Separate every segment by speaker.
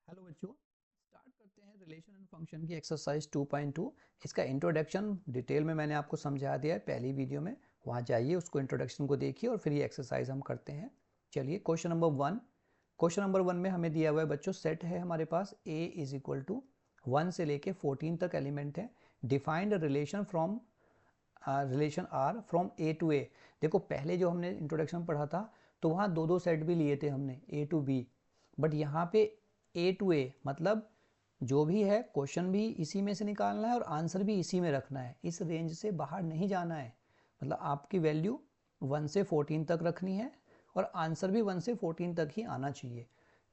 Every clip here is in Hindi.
Speaker 1: हेलो बच्चों, स्टार्ट करते हैं रिलेशन एंड फंक्शन की एक्सरसाइज 2.2। इसका इंट्रोडक्शन डिटेल में मैंने आपको समझा दिया है पहली वीडियो में। वहाँ जाइए, उसको इंट्रोडक्शन को देखिए और फिर ये एक्सरसाइज हम करते हैं। चलिए क्वेश्चन नंबर 1। क्वेश्चन नंबर 1 में हमें दिया हुआ है बच्चों, सेट है हमारे पास a इज इक्वल टू 1 से लेके 14 तक एलिमेंट है। Defined relation from relation R from A to A. देखो पहले जो हमने इंट्रोडक्शन पढ़ा था तो वहाँ दो दो सेट भी लिए थे हमने, ए टू बी। बट यहाँ पे ए टू ए मतलब जो भी है क्वेश्चन भी इसी में से निकालना है और आंसर भी इसी में रखना है, इस रेंज से बाहर नहीं जाना है। मतलब आपकी वैल्यू 1 से 14 तक रखनी है और आंसर भी 1 से 14 तक ही आना चाहिए।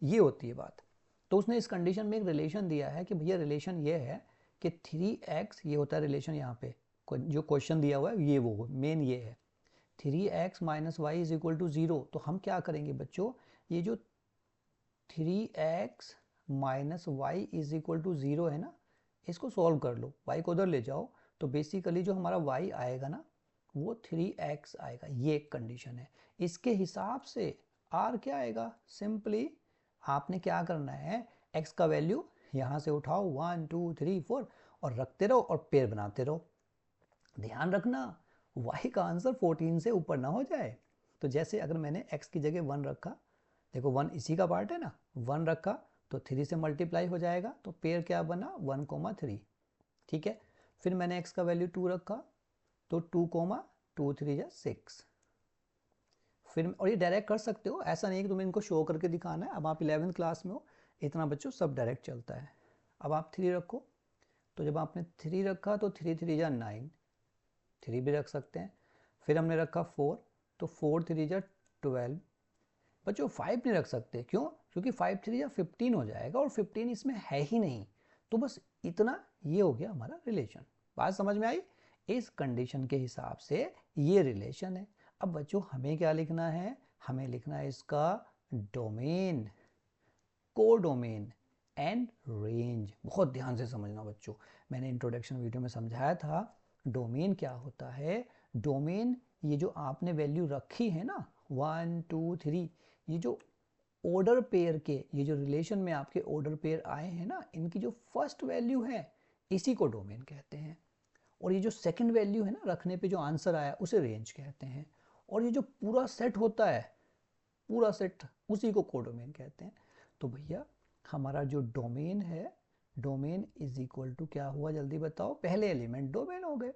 Speaker 1: ये होती है बात। तो उसने इस कंडीशन में एक रिलेशन दिया है कि भैया रिलेशन ये है कि 3x, ये होता है रिलेशन यहाँ पे जो क्वेश्चन दिया हुआ है, ये वो मेन ये है 3x minus y is equal to 0। तो हम क्या करेंगे बच्चों, ये जो 3x minus y is equal to 0 है ना, इसको सॉल्व कर लो, y को उधर ले जाओ। तो बेसिकली जो हमारा y आएगा ना वो 3x आएगा। ये एक कंडीशन है। इसके हिसाब से r क्या आएगा, सिंपली आपने क्या करना है, x का वैल्यू यहाँ से उठाओ 1 2 3 4 और रखते रहो और पेयर बनाते रहो। ध्यान रखना y का आंसर 14 से ऊपर ना हो जाए। तो जैसे अगर मैंने x की जगह 1 रखा, देखो 1 इसी का पार्ट है ना, 1 रखा तो 3 से मल्टीप्लाई हो जाएगा, तो पेयर क्या बना 1,3। ठीक है, फिर मैंने x का वैल्यू 2 रखा तो 2,2 3 जा 6। फिर और ये डायरेक्ट कर सकते हो, ऐसा नहीं है कि तुम्हें इनको शो करके दिखाना है। अब आप 11th क्लास में हो, इतना बच्चों सब डायरेक्ट चलता है। अब आप 3 रखो, तो जब आपने 3 रखा तो 3 3 जा 9, 3 भी रख सकते हैं। फिर हमने रखा 4 तो 4 3 जा 12। बच्चों 5 नहीं रख सकते, क्यों? क्योंकि 5 3 या 15 हो जाएगा और 15 इसमें है ही नहीं। तो बस इतना, ये हो गया हमारा रिलेशन। बात समझ में आई? इस कंडीशन के हिसाब से ये रिलेशन है। अब बच्चों हमें क्या लिखना है, हमें लिखना है इसका डोमेन, कोडोमेन एंड रेंज। बहुत ध्यान से समझना बच्चों, मैंने इंट्रोडक्शन वीडियो में समझाया था डोमेन क्या होता है। डोमेन, ये जो आपने वैल्यू रखी है ना 1 2 3, ये जो ऑर्डर पेयर के, ये जो रिलेशन में आपके ऑर्डर पेयर आए हैं ना, इनकी जो फर्स्ट वैल्यू है इसी को डोमेन कहते हैं। और ये जो सेकंड वैल्यू है ना रखने पे जो आंसर आया उसे रेंज कहते हैं। और ये जो पूरा सेट होता है, पूरा सेट, उसी को कोडोमेन कहते हैं। तो भैया हमारा जो डोमेन है, डोमेन इज इक्वल टू क्या हुआ, जल्दी बताओ, पहले एलिमेंट डोमेन हो गए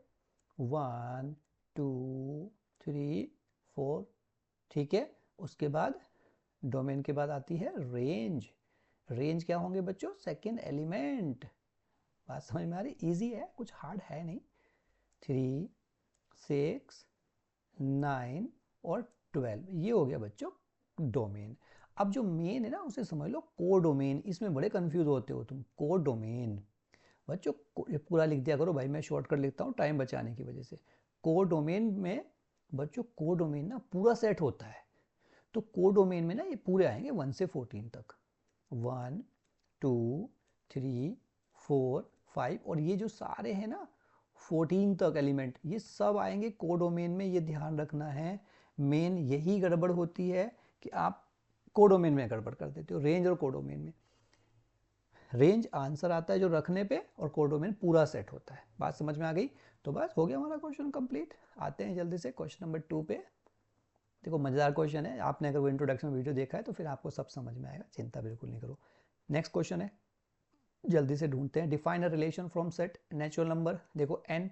Speaker 1: 1 2 3 4। ठीक है, उसके बाद डोमेन के बाद आती है रेंज। रेंज क्या होंगे बच्चों, सेकंड एलिमेंट। बात समझ में आ रही? इजी है, कुछ हार्ड है नहीं। 3 6 9 और 12, ये हो गया बच्चों डोमेन। अब जो मेन है ना उसे समझ लो कोडोमेन। इसमें बड़े कंफ्यूज होते हो तुम, कोडोमेन। बच्चों ये पूरा लिख दिया करो भाई, मैं शॉर्टकट लिखता हूँ टाइम बचाने की वजह से। कोडोमेन में बच्चों, कोडोमेन ना पूरा सेट होता है। तो कोडोमेन में ना ये पूरे आएंगे 1 से 14 तक, 1 2 3 4 5, और ये जो सारे हैं ना 14 तक एलिमेंट, ये सब आएंगे कोडोमेन में। ये ध्यान रखना है, मेन यही गड़बड़ होती है कि आप कोडोमेन में गड़बड़ कर देते हो, रेंज और कोडोमेन में। रेंज आंसर आता है जो रखने पे, और कोडोमेन पूरा सेट होता है। बात समझ में आ गई? तो बस हो गया हमारा क्वेश्चन कंप्लीट। आते हैं जल्दी से क्वेश्चन नंबर 2 पे। देखो मज़ेदार क्वेश्चन है, आपने अगर वो इंट्रोडक्शन वीडियो देखा है तो फिर आपको सब समझ में आएगा, चिंता बिल्कुल नहीं करो। नेक्स्ट क्वेश्चन है, जल्दी से ढूंढते हैं। Define a relation from set natural number. देखो N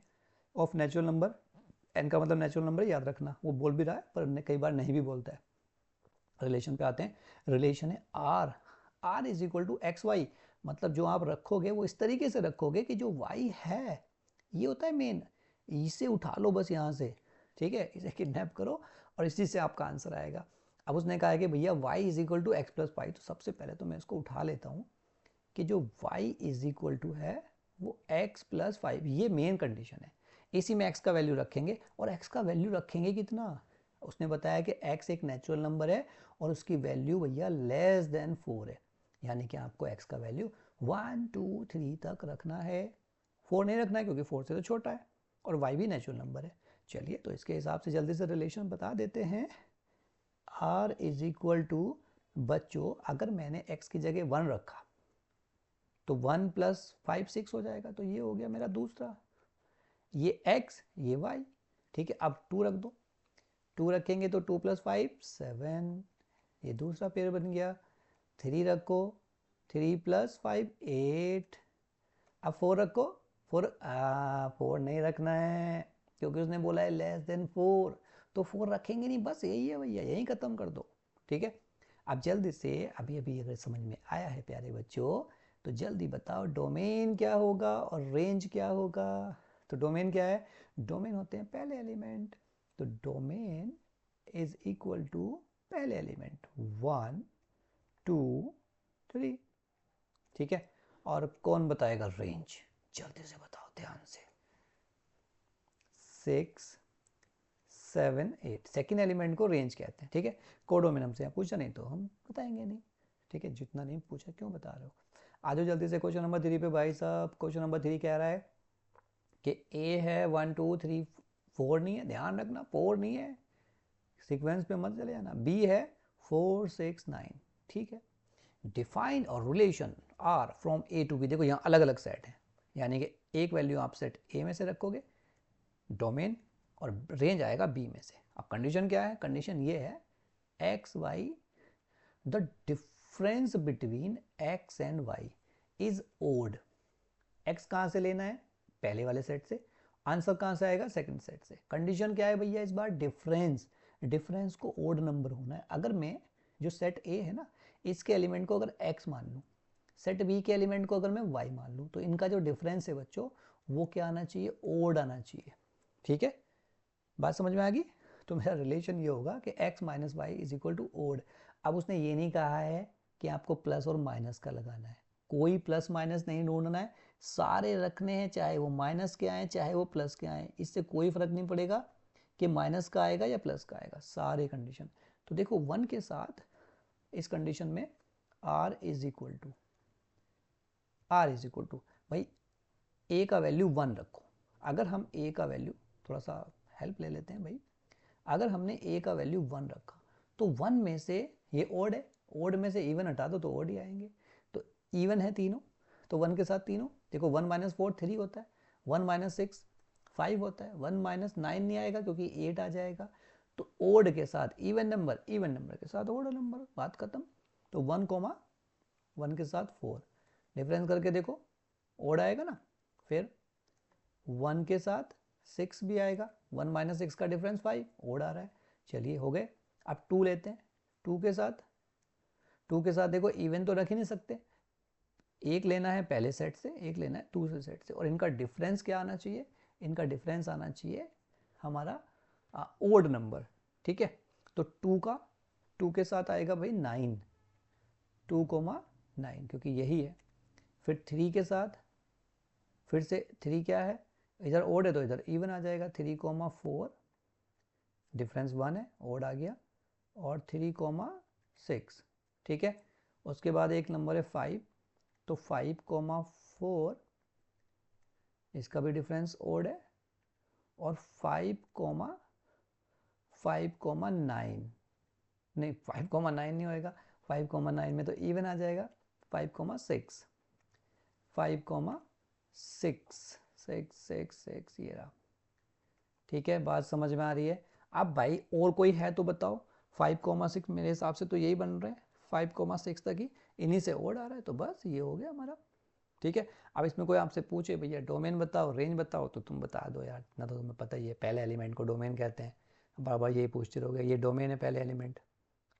Speaker 1: of natural number, N का मतलब नेचुरल नंबर, याद रखना। वो बोल भी रहा है पर कई बार नहीं भी बोलता है। रिलेशन पे आते हैं। रिलेशन है R, R is equal to x y. मतलब जो आप रखोगे वो इस तरीके से रखोगे कि जो वाई है, ये होता है मेन, इसे उठा लो बस यहाँ से। ठीक है, इसे किडनैप करो और इसी से आपका आंसर आएगा। अब उसने कहा है कि भैया y is equal to x plus five. तो सबसे पहले तो मैं इसको उठा लेता हूँ कि जो y इज इक्वल टू है वो x प्लस फाइव, ये मेन कंडीशन है। इसी में x का वैल्यू रखेंगे, और x का वैल्यू रखेंगे कितना, उसने बताया कि x एक नेचुरल नंबर है और उसकी वैल्यू भैया लेस देन 4 है। यानी कि आपको x का वैल्यू 1 2 3 तक रखना है, 4 नहीं रखना है क्योंकि 4 से तो छोटा है, और y भी नेचुरल नंबर है। चलिए तो इसके हिसाब से जल्दी से रिलेशन बता देते हैं। r इज इक्वल टू, बच्चों अगर मैंने x की जगह 1 रखा तो 1 + 5 6 हो जाएगा, तो ये हो गया मेरा दूसरा, ये x ये y। ठीक है, अब 2 रख दो, 2 रखेंगे तो 2 + 5 7, ये दूसरा पेयर बन गया। 3 रखो, 3 + 5 8। अब 4 रखो, 4 नहीं रखना है क्योंकि उसने बोला है <4, तो 4 रखेंगे नहीं, बस यही है भैया, यही खत्म कर दो। ठीक है, अब जल्दी से अभी अभी अगर समझ में आया है प्यारे बच्चों, तो जल्दी बताओ डोमेन क्या होगा और रेंज क्या होगा। तो डोमेन क्या है, डोमेन होते हैं पहले एलिमेंट, तो डोमेन इज इक्वल टू पहले एलिमेंट 1 2 3। ठीक है, और कौन बताएगा रेंज, जल्दी से बताओ ध्यान से। 6 7 8, सेकेंड एलिमेंट को रेंज कहते हैं। ठीक है, कोडोमेन हमसे पूछा नहीं तो हम बताएंगे नहीं। ठीक है, जितना नहीं पूछा क्यों बता रहे हो। आ जाओ जल्दी से क्वेश्चन नंबर 3 पे भाई साहब। क्वेश्चन नंबर 3 कह रहा है कि ए है 1 2 3 4 नहीं है, ध्यान रखना 4 नहीं है, सीक्वेंस पे मत चले जाना। बी है 4 6 9। ठीक है, डिफाइन और relation R from A to B. देखो यहाँ अलग अलग सेट है, यानी कि एक वैल्यू आप सेट ए में से रखोगे डोमेन, और रेंज आएगा बी में से। अब कंडीशन क्या है, कंडीशन ये है x y, the difference between x and y is odd. X कहाँ से लेना है, पहले वाले सेट से, आंसर कहाँ से आएगा, सेकंड सेट से। कंडीशन क्या है भैया इस बार, डिफरेंस, डिफरेंस को ओड नंबर होना है। अगर मैं जो सेट ए है ना, इसके एलिमेंट को अगर x मान लूँ, सेट बी के एलिमेंट को अगर मैं y मान लूँ, तो इनका जो डिफरेंस है बच्चों वो क्या आना चाहिए, ओड आना चाहिए। ठीक है, बात समझ में आ गई। तो मेरा रिलेशन ये होगा कि x - y is equal to odd. अब उसने ये नहीं कहा है कि आपको प्लस और माइनस का लगाना है, कोई प्लस माइनस नहीं ढूंढना है, सारे रखने हैं, चाहे वो माइनस के आए चाहे वो प्लस के आए, इससे कोई फर्क नहीं पड़ेगा कि माइनस का आएगा या प्लस का आएगा, सारे कंडीशन। तो देखो 1 के साथ इस कंडीशन में r इज इक्वल टू भाई a का वैल्यू 1 रखो। अगर हम a का वैल्यू, थोड़ा सा हेल्प ले लेते हैं भाई, अगर हमने a का वैल्यू 1 रखा तो 1 में से ये ओड है, ओड में से इवन हटा दो तो ओड ही आएंगे। तो इवन है तीनों, तो 1 के साथ तीनों। देखो 1 - 4 3 होता है, 1 - 6 5 होता है, 1 - 9 नहीं आएगा क्योंकि 8 आ जाएगा। तो ओड के साथ इवन नंबर के साथ ओड नंबर, बात खत्म। तो 1 के साथ 4 डिफरेंस करके देखो ओड आएगा ना, फिर 1 के साथ 6 भी आएगा, 1 - 6 का डिफरेंस 5, ओड आ रहा है। चलिए हो गए। अब 2 लेते हैं, 2 के साथ देखो इवन तो रख ही नहीं सकते, एक लेना है पहले सेट से, एक लेना है दूसरे सेट से, और इनका डिफरेंस क्या आना चाहिए, इनका डिफरेंस आना चाहिए हमारा ओड नंबर। ठीक है, तो 2 के साथ आएगा भाई 9, 2,9 क्योंकि यही है। फिर 3 के साथ, फिर से 3 क्या है, इधर ओड है तो इधर इवन आ जाएगा, 3,4 डिफरेंस 1 है, ओड आ गया, और 3,6। ठीक है, उसके बाद एक नंबर है 5, तो 5,4 इसका भी डिफरेंस ओड है, और 5,9 नहीं, 5,9 नहीं होएगा, 5,9 में तो इवन आ जाएगा, 5,6 5,6 ये रहा। ठीक है, बात समझ में आ रही है। अब भाई और कोई है तो बताओ, 5,6 मेरे हिसाब से तो यही बन रहे हैं, 5,6 तक ही इन्हीं से ओड आ रहा है, तो बस ये हो गया हमारा। ठीक है, अब इसमें कोई आपसे पूछे भैया डोमेन बताओ रेंज बताओ, तो तुम बता दो यार, ना तो तुम्हें पता ही है पहले एलिमेंट को डोमेन कहते हैं, बार बार यही पूछते रहोगे, ये डोमेन है पहले एलिमेंट।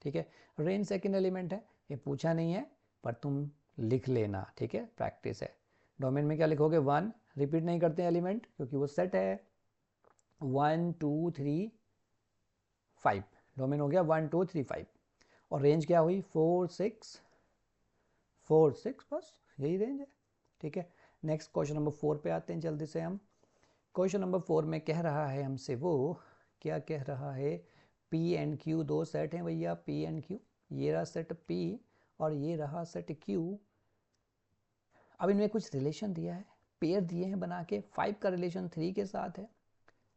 Speaker 1: ठीक है, रेंज सेकेंड एलिमेंट है, ये पूछा नहीं है पर तुम लिख लेना। ठीक है, प्रैक्टिस है। डोमेन में क्या लिखोगे, 1, रिपीट नहीं करते हैं एलिमेंट क्योंकि वो सेट है, 1 2 3 5, डोमेन हो गया 1 2 3 5, और रेंज क्या हुई 4 6 4 6, बस यही रेंज है। ठीक है, नेक्स्ट क्वेश्चन नंबर 4 पे आते हैं जल्दी से हम। क्वेश्चन नंबर 4 में कह रहा है हमसे, वो क्या कह रहा है, P एंड Q दो सेट हैं भैया, P एंड Q, ये रहा सेट P और ये रहा सेट Q। अब इनमें कुछ रिलेशन दिया है, पेयर दिए हैं बना के, 5 का रिलेशन 3 के साथ है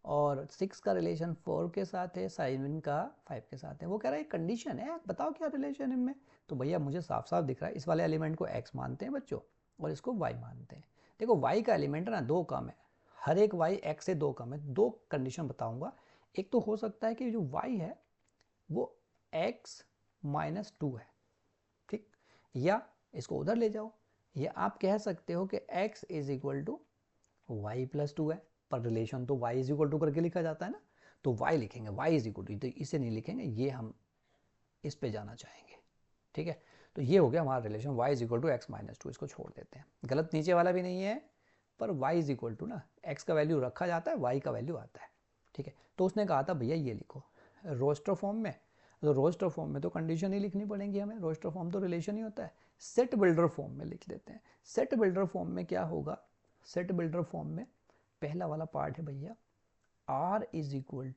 Speaker 1: और 6 का रिलेशन 4 के साथ है, 7 का 5 के साथ है। वो कह रहा है कंडीशन है, बताओ क्या रिलेशन इनमें। तो भैया मुझे साफ साफ दिख रहा है, इस वाले एलिमेंट को x मानते हैं बच्चों, और इसको y मानते हैं। देखो y का एलिमेंट है ना 2 कम है, हर एक y x से 2 कम है। 2 कंडीशन बताऊंगा। एक तो हो सकता है कि जो y है वो x माइनस 2 है, ठीक, या इसको उधर ले जाओ, या आप कह सकते हो कि x is equal to y plus 2 है, पर रिलेशन तो y इज इक्वल टू करके लिखा जाता है ना, तो y लिखेंगे, y इज इक्वल टू, तो इसे नहीं लिखेंगे, ये हम इस पे जाना चाहेंगे, ठीक है। तो ये हो गया हमारा relation y is equal to x minus 2, इसको छोड़ देते हैं, गलत नीचे वाला भी नहीं है, पर y इज इक्वल टू ना x का वैल्यू रखा जाता है, y का वैल्यू आता है, ठीक है। तो उसने कहा था भैया ये लिखो रोस्टर फॉर्म में, तो रोस्टर फॉर्म में तो कंडीशन ही लिखनी पड़ेगी हमें, रोस्टर फॉर्म तो रिलेशन ही होता है। सेट बिल्डर फॉर्म में लिख देते हैं। सेट बिल्डर फॉर्म में क्या होगा, सेट बिल्डर फॉर्म में पहला वाला पार्ट है भैया r is equal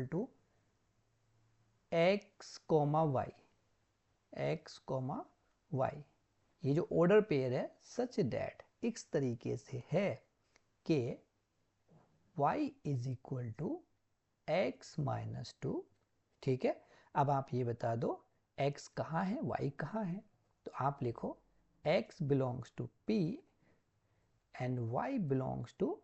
Speaker 1: to x comma y, x comma y, ये जो ऑर्डर पेयर है सच दैट इस तरीके से है कि y is equal to x minus 2, ठीक है। अब आप ये बता दो x कहाँ है y कहाँ है, तो आप लिखो x belongs to p and y belongs to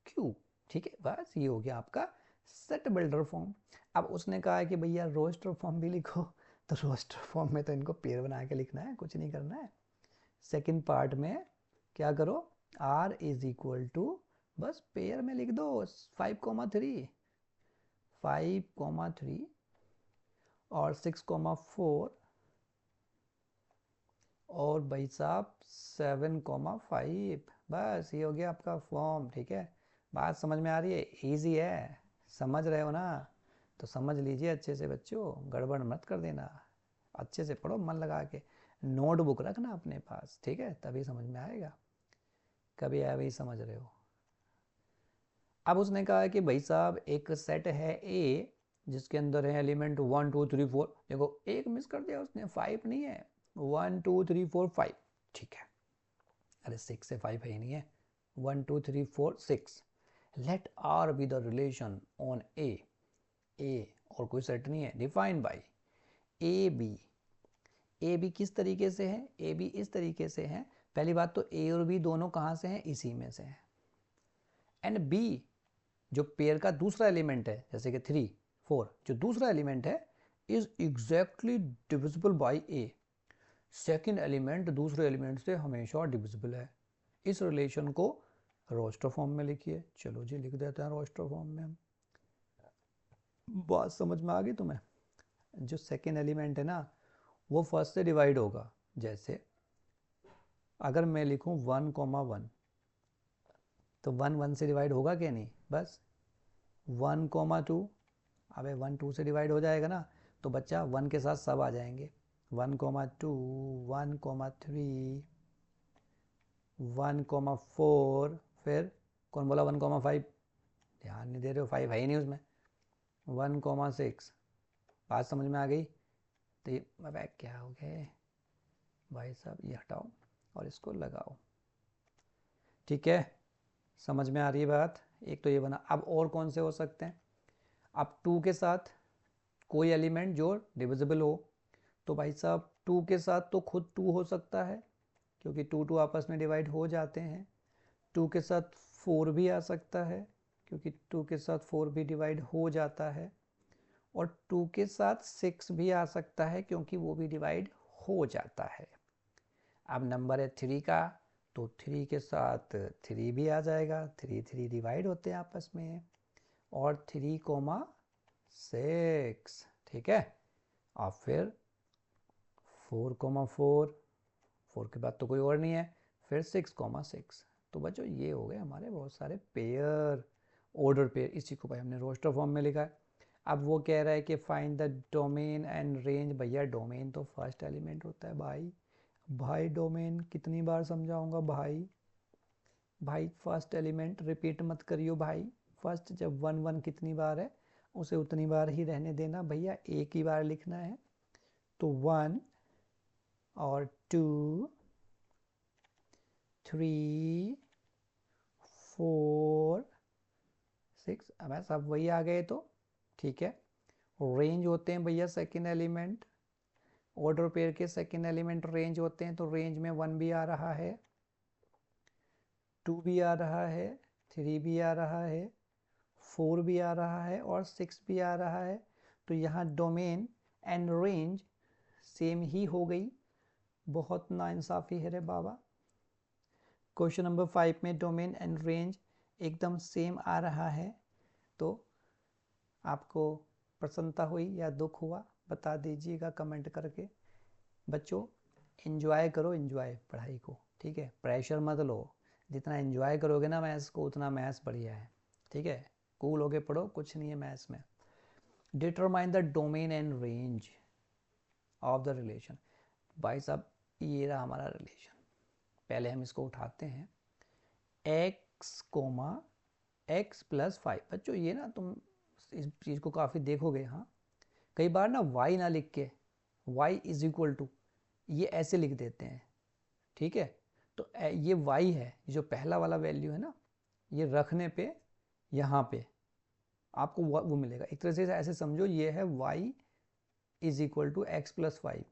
Speaker 1: q, ठीक है। बस ये हो गया आपका सेट बिल्डर फॉर्म। अब उसने कहा है कि भैया रोस्टर फॉर्म भी लिखो, तो रोस्टर फॉर्म में तो इनको पेयर बना के लिखना है, कुछ नहीं करना है। सेकंड पार्ट में क्या करो, r इज इक्वल टू बस पेयर में लिख दो 5,3, 5,3 और 6,4 और भाई साहब 7,5, बस ये हो गया आपका फॉर्म, ठीक है। बात समझ में आ रही है, इजी है, समझ रहे हो ना, तो समझ लीजिए अच्छे से बच्चों, गड़बड़ मत कर देना, अच्छे से पढ़ो मन लगा के, नोटबुक रखना अपने पास, ठीक है, तभी समझ में आएगा, कभी आया वही समझ रहे हो। अब उसने कहा है कि भाई साहब एक सेट है ए जिसके अंदर है एलिमेंट 1 2 3 4, देखो एक मिस कर दिया उसने, 5 नहीं है, 1 2 3 4 5, ठीक है, अरे 6 से 5 है ही नहीं है, 1 2 3 4 6, let R be the relation on A, A और कोई सेट नहीं है, defined by A B. A B किस तरीके से है, ए बी इस तरीके से है, पहली बात तो ए और बी दोनों कहाँ से हैं, इसी में से हैं, एंड बी जो पेयर का दूसरा एलिमेंट है, जैसे कि 3 4 जो दूसरा एलिमेंट है is exactly divisible by A, second element दूसरे एलिमेंट से हमेशा डिविजिबल है। इस रिलेशन को रोस्टर फॉर्म में लिखिए, चलो जी लिख देते हैं रोस्टर फॉर्म में हम। बात समझ में आ गई तुम्हें, जो सेकेंड एलिमेंट है ना वो फर्स्ट से डिवाइड होगा, जैसे अगर मैं लिखूं 1,1 तो 1 1 से डिवाइड होगा क्या, नहीं, बस 1,2, अबे 1 2 से डिवाइड हो जाएगा ना, तो बच्चा 1 के साथ सब आ जाएंगे, 1,2 1,3 1,4, फिर कौन बोला 1,5, ध्यान नहीं दे रहे हो, 5 है ही नहीं उसमें, 1,6, बात समझ में आ गई। तो ये अबे क्या हो गए भाई साहब, ये हटाओ और इसको लगाओ, ठीक है, समझ में आ रही है बात। एक तो ये बना, अब और कौन से हो सकते हैं, अब 2 के साथ कोई एलिमेंट जो डिविजिबल हो, तो भाई साहब 2 के साथ तो खुद 2 हो सकता है, क्योंकि 2 2 आपस में डिवाइड हो जाते हैं। 2 के साथ 4 भी आ सकता है, क्योंकि 2 के साथ 4 भी डिवाइड हो जाता है, और 2 के साथ 6 भी आ सकता है, क्योंकि वो भी डिवाइड हो जाता है। अब नंबर है 3 का, तो 3 के साथ 3 भी आ जाएगा, 3 3 डिवाइड होते हैं आपस में, और 3,6, ठीक है। और फिर 4,4, 4 के बाद तो कोई और नहीं है, फिर 6,6, तो बच्चों ये हो गए हमारे बहुत सारे पेयर, ऑर्डर पेयर, इसी को भाई हमने रोस्टर फॉर्म में लिखा है। अब वो कह रहा है कि find the domain and range, भैया डोमेन तो फर्स्ट एलिमेंट होता है भाई, भाई डोमेन कितनी बार समझाऊंगा भाई, भाई फर्स्ट एलिमेंट रिपीट मत करियो भाई, फर्स्ट जब 1 1 कितनी बार है उसे उतनी बार ही रहने देना भैया, एक ही बार लिखना है, तो 1 और 2 3 4 6, अब सब वही आ गए, तो ठीक है। रेंज होते हैं भैया सेकेंड एलिमेंट, ऑर्डर पेयर के सेकेंड एलिमेंट रेंज होते हैं, तो रेंज में 1 भी आ रहा है, 2 भी आ रहा है, 3 भी आ रहा है, 4 भी आ रहा है और 6 भी आ रहा है। तो यहाँ डोमेन एंड रेंज सेम ही हो गई। बहुत नाइंसाफ़ी है रे बाबा। क्वेश्चन नंबर 5 में डोमेन एंड रेंज एकदम सेम आ रहा है, तो आपको प्रसन्नता हुई या दुख हुआ बता दीजिएगा कमेंट करके। बच्चों एंजॉय करो, एंजॉय पढ़ाई को, ठीक है, प्रेशर मत लो। जितना एंजॉय करोगे ना मैथ्स को उतना मैथ्स बढ़िया है, ठीक है, कूल होके पढ़ो, कुछ नहीं है मैथ्स में। Determine the domain and range of the relation. भाई साहब ये रहा हमारा रिलेशन, पहले हम इसको उठाते हैं, x कोमा x प्लस 5। बच्चों ये ना तुम इस चीज़ को काफ़ी देखोगे, हाँ कई बार ना y ना लिख के y इज इक्वल टू ये ऐसे लिख देते हैं, ठीक है। तो ये y है, जो पहला वाला वैल्यू है ना, ये रखने पे यहाँ पे आपको वो मिलेगा। एक तरह से ऐसे समझो ये है y is equal to x plus 5,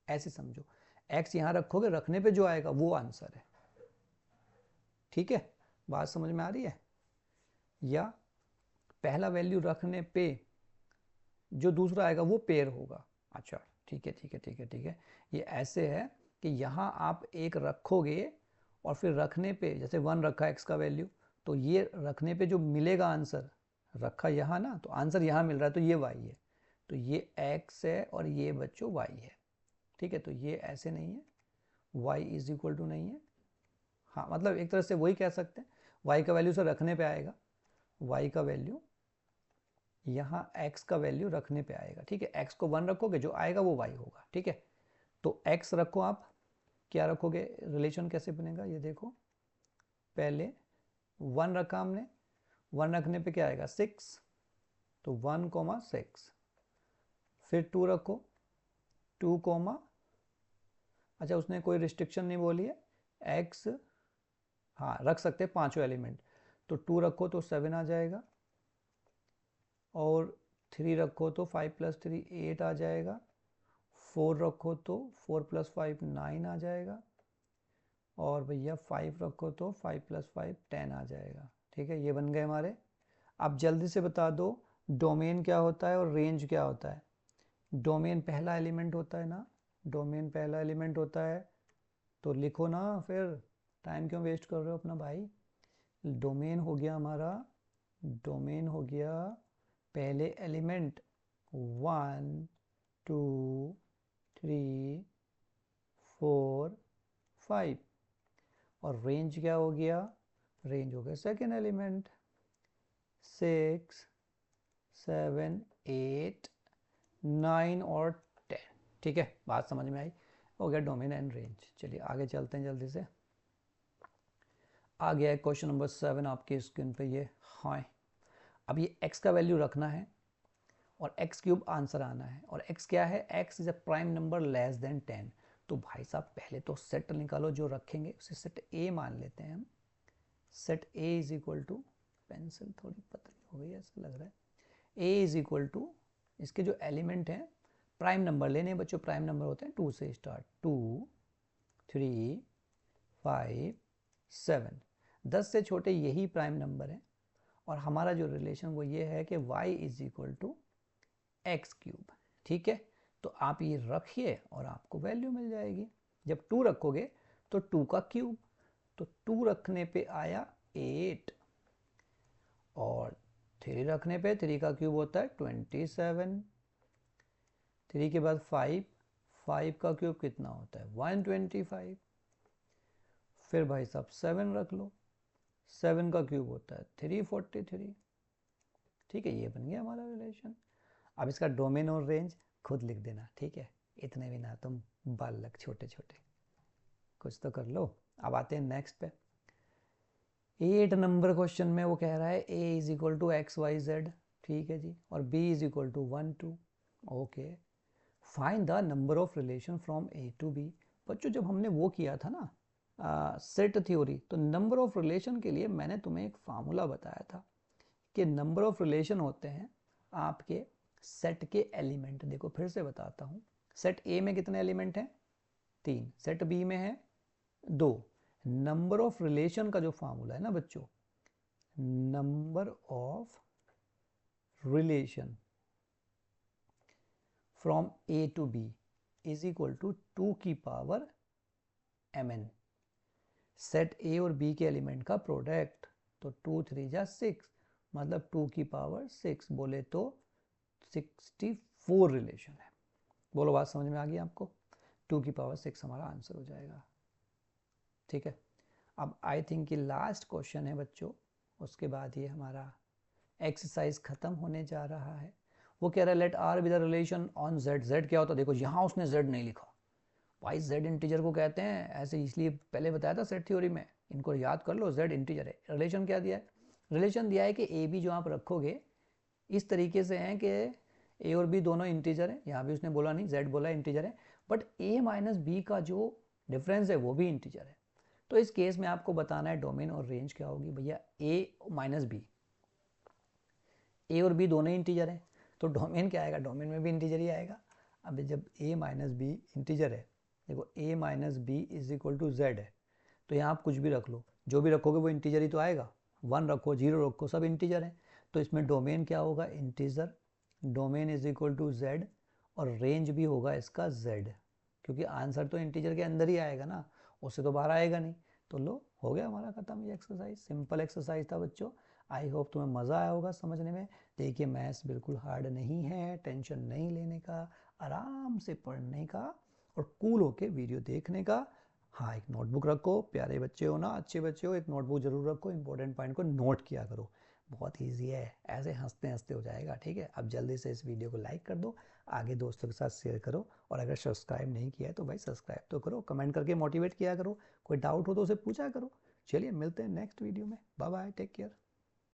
Speaker 1: ऐसे समझो। x यहाँ रखोगे, रखने पे जो आएगा वो आंसर है, ठीक है, बात समझ में आ रही है। या पहला वैल्यू रखने पे जो दूसरा आएगा वो पेयर होगा। अच्छा ठीक है ठीक है ठीक है ठीक है। ये ऐसे है कि यहाँ आप एक रखोगे और फिर रखने पे, जैसे 1 रखा x का वैल्यू, तो ये रखने पे जो मिलेगा आंसर, रखा यहाँ ना, तो आंसर यहाँ मिल रहा है, तो ये y है, तो ये x है और ये बच्चों y है, ठीक है। तो ये ऐसे नहीं है, y इज इक्वल टू नहीं है, हाँ मतलब एक तरह से वही कह सकते हैं, y का वैल्यू से रखने पे आएगा, y का वैल्यू यहाँ x का वैल्यू रखने पे आएगा, ठीक है। x को 1 रखोगे, जो आएगा वो y होगा, ठीक है। तो x रखो, आप क्या रखोगे, रिलेशन कैसे बनेगा ये देखो। पहले 1 रखा हमने, 1 रखने पे क्या आएगा 6, तो 1,6। फिर 2 रखो, 2, अच्छा उसने कोई रिस्ट्रिक्शन नहीं बोली है, x हाँ रख सकते हैं पांचों एलिमेंट, तो 2 रखो तो 7 आ जाएगा, और 3 रखो तो 5 + 3 8 आ जाएगा, 4 रखो तो 4 + 5 9 आ जाएगा, और भैया 5 रखो तो 5 + 5 10 आ जाएगा, ठीक है। ये बन गए हमारे। अब जल्दी से बता दो डोमेन क्या होता है और रेंज क्या होता है। डोमेन पहला एलिमेंट होता है ना, डोमेन पहला एलिमेंट होता है, तो लिखो ना, फिर टाइम क्यों वेस्ट कर रहे हो अपना भाई। डोमेन हो गया हमारा, डोमेन हो गया पहले एलिमेंट 1 2 3 4 5, और रेंज क्या हो गया, रेंज हो गया सेकेंड एलिमेंट 6 7 8 9 और 10, ठीक है, बात समझ में आई। हो गया डोमेन एंड रेंज। चलिए आगे चलते हैं जल्दी से। आ गया है क्वेश्चन नंबर 7 आपकी स्क्रीन पे ये। हाँ अब ये x का वैल्यू रखना है और x³ आंसर आना है, और x क्या है, x is a prime number less than 10। तो भाई साहब पहले तो सेट निकालो जो रखेंगे, उसे सेट A मान लेते हैं हम। Set A is equal to, pencil थोड़ी पतली हो गई ऐसा लग रहा है, A इज इक्वल टू, इसके जो एलिमेंट हैं प्राइम नंबर लेने हैं बच्चों, प्राइम नंबर होते हैं 2 से स्टार्ट, 2 3 5 7, 10 से छोटे यही प्राइम नंबर है, और हमारा जो रिलेशन वो ये है कि y is equal to x³, ठीक है। तो आप ये रखिए और आपको वैल्यू मिल जाएगी। जब 2 रखोगे तो 2 का क्यूब, तो 2 रखने पे आया 8, और 3 रखने पे 3 का क्यूब होता है 27, 3 के बाद 5, 5 का क्यूब कितना होता है 125, फिर भाई साहब 7 रख लो, 7 का क्यूब होता है 343, ठीक है। ये बन गया हमारा रिलेशन। अब इसका डोमेन और रेंज खुद लिख देना, ठीक है, इतने भी ना तुम बालक छोटे छोटे, कुछ तो कर लो। अब आते हैं नेक्स्ट पे। 8 नंबर क्वेश्चन में वो कह रहा है a is equal to x y z, ठीक है जी, और b is equal to 1 2, okay. Find the number of relation from a to b। बच्चों जब हमने वो किया था ना सेट थ्योरी, तो नंबर ऑफ रिलेशन के लिए मैंने तुम्हें एक फार्मूला बताया था कि नंबर ऑफ रिलेशन होते हैं आपके सेट के एलिमेंट। देखो फिर से बताता हूँ, सेट ए में कितने एलिमेंट हैं? 3। सेट बी में है 2। नंबर ऑफ रिलेशन का जो फार्मूला है ना बच्चों, number of relation from A to B is equal to 2 की पावर mn। सेट ए और बी के एलिमेंट का प्रोडक्ट, तो 2 3 जा 6, मतलब 2 की पावर 6, बोले तो 64 रिलेशन है। बोलो बात समझ में आ गई आपको? 2 की पावर 6 हमारा आंसर हो जाएगा। ठीक है, अब आई थिंक कि लास्ट क्वेश्चन है बच्चों, उसके बाद ये हमारा एक्सरसाइज खत्म होने जा रहा है। वो कह रहा है let R with relation on Z. Z क्या होता है? देखो यहाँ उसने जेड नहीं लिखा भाई, जेड इंटीजर को कहते हैं ऐसे, इसलिए पहले बताया था सेट थ्योरी में, इनको याद कर लो। जेड इंटीजर है। रिलेशन क्या दिया है? रिलेशन दिया है कि ए बी जो आप रखोगे इस तरीके से हैं कि ए और बी दोनों इंटीजर हैं। यहाँ भी उसने बोला नहीं, जेड बोला इंटीजर है, बट ए माइनस बी का जो डिफरेंस है वो भी इंटीजर है। तो इस केस में आपको बताना है डोमेन और रेंज क्या होगी भैया। ए माइनस बी, ए और बी दोनों इंटीजर हैं, तो डोमेन क्या आएगा? डोमेन में भी इंटीजर ही आएगा। अब जब ए माइनस बी इंटीजर है, देखो A minus B is equal to Z है, तो यहाँ आप कुछ भी रख लो, जो भी रखोगे वो इंटीजर ही तो आएगा। 1 रखो, 0 रखो, सब इंटीजर है। तो इसमें डोमेन क्या होगा? Integer. Domain is equal to Z, और रेंज भी होगा इसका जेड, क्योंकि आंसर तो इंटीजर के अंदर ही आएगा ना, उससे तो बाहर आएगा नहीं। तो लो, हो गया हमारा खत्म ये एक्सरसाइज। सिंपल एक्सरसाइज था बच्चों। आई होप तुम्हें मज़ा आया होगा समझने में। देखिए मैथ्स बिल्कुल हार्ड नहीं है, टेंशन नहीं लेने का, आराम से पढ़ने का और कूल होके वीडियो देखने का। हाँ, एक नोटबुक रखो, प्यारे बच्चे हो ना, अच्छे बच्चे हो, एक नोटबुक जरूर रखो, इंपॉर्टेंट पॉइंट को नोट किया करो। बहुत ईजी है, ऐसे हंसते हंसते हो जाएगा। ठीक है, अब जल्दी से इस वीडियो को लाइक कर दो, आगे दोस्तों के साथ शेयर करो, और अगर सब्सक्राइब नहीं किया है तो भाई सब्सक्राइब तो करो, कमेंट करके मोटिवेट किया करो, कोई डाउट हो तो उसे पूछा करो। चलिए मिलते हैं नेक्स्ट वीडियो में, बाय बाय, टेक केयर।